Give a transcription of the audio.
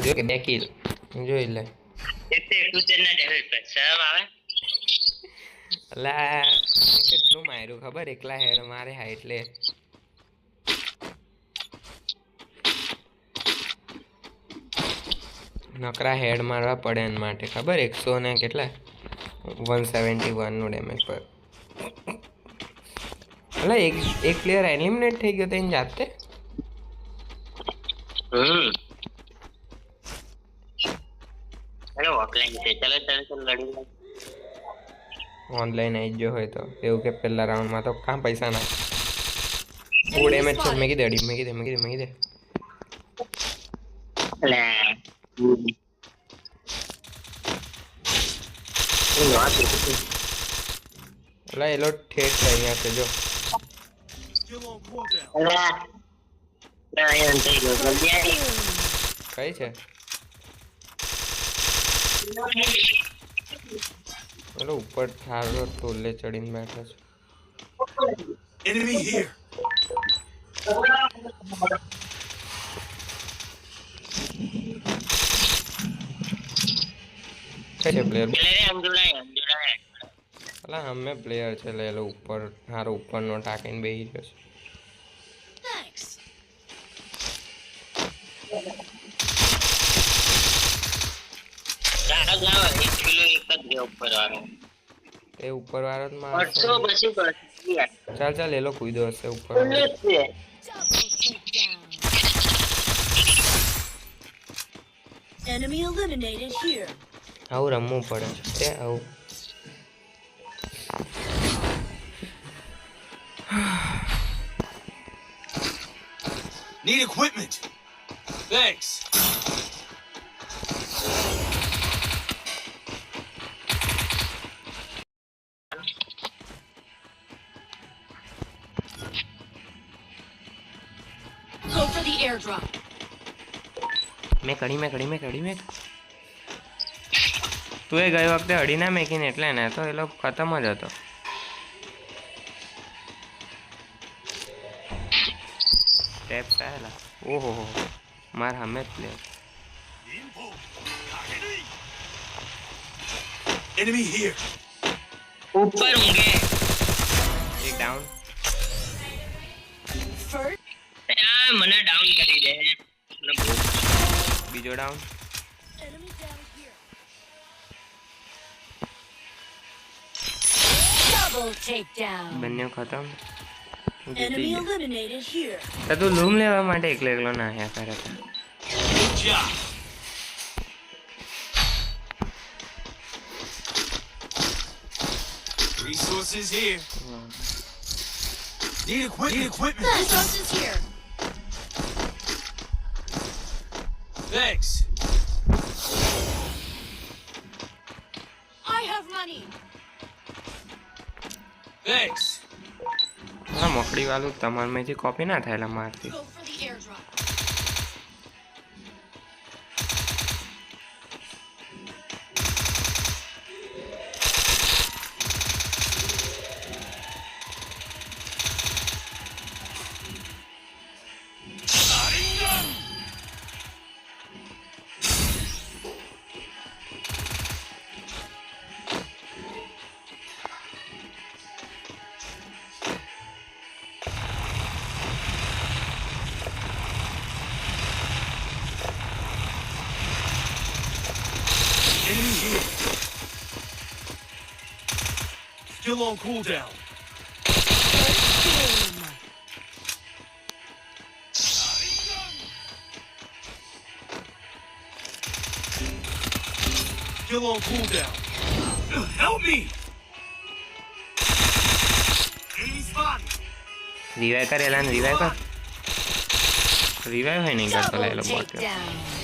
જો કે 2 કિલ જોઈ લે. એક તો 71 ના ડેમેજ પર સબ આવે. અલા કેટલું માર્યું ખબર એકલા હેડ મારે હા એટલે નકરા હેડ મારવા પડે એના માટે ખબર 100 ને કેટલા 171 નું ડેમેજ પર. અલા એક પ્લેયર એલિમિનેટ થઈ ગયો તો એને જાતે. અરે ઓફલાઈન છે ચાલો લડી લે. ઓનલાઈન આવી ગયો હોય તો એવું કે પહેલા રાઉન્ડમાં તો કાં પૈસા ના બહુ ડેમેજ છે. મેં કીધે લે અલા એલો ઠેઠ અહીંયા છે જો. કઈ છે એલો ઉપર થારો ટોલે ચડીને બેઠો છે. Enemy here. કઈ છે પ્લેયર. અંજુડા અલા અમે પ્લેયર છે લે એલો ઉપર હારો ઉપરનો ટાકીને બેહી ગયો છે. એ ઉપર વાળો જ મારશે. ચાલ એલો કૂદો હશે ઉપર. Enemy eliminated here. આવું રમવું પડે છે આવું. Need equipment. Thanks. Go for the airdrop. મેં કડી તું એ ગઈ વખતે અડી ના મેકીને એટલે ને તો એ લોકો ખતમ જ હતો. ટેપ સાહેલા ઓહો માર હમે પ્લેયર. Enemy here. ઉપર ઊંઘે એક ડાઉન. First, મને ડાઉન કરી દે. બીજો down. enemy down here. Double takedown. બંને ખતમ. Enemy eliminated here. તો તું લૂમ લેવા માટે એકલો ના આયા કરે છે. Good job. Resources here. Need equipment. Resources here. Thanks. I have money. Thanks. હા મોકડી વાળું તમાર મેથી કોપી ના થાયલા મારથી. Go for the airdrop. Enemy here. Still on cooldown. Still on cooldown. Help me! Enemy spotted. Revive કર એલા revive કર. Revive હોય નહીં કરતો લે એ લોકો. Double takedown.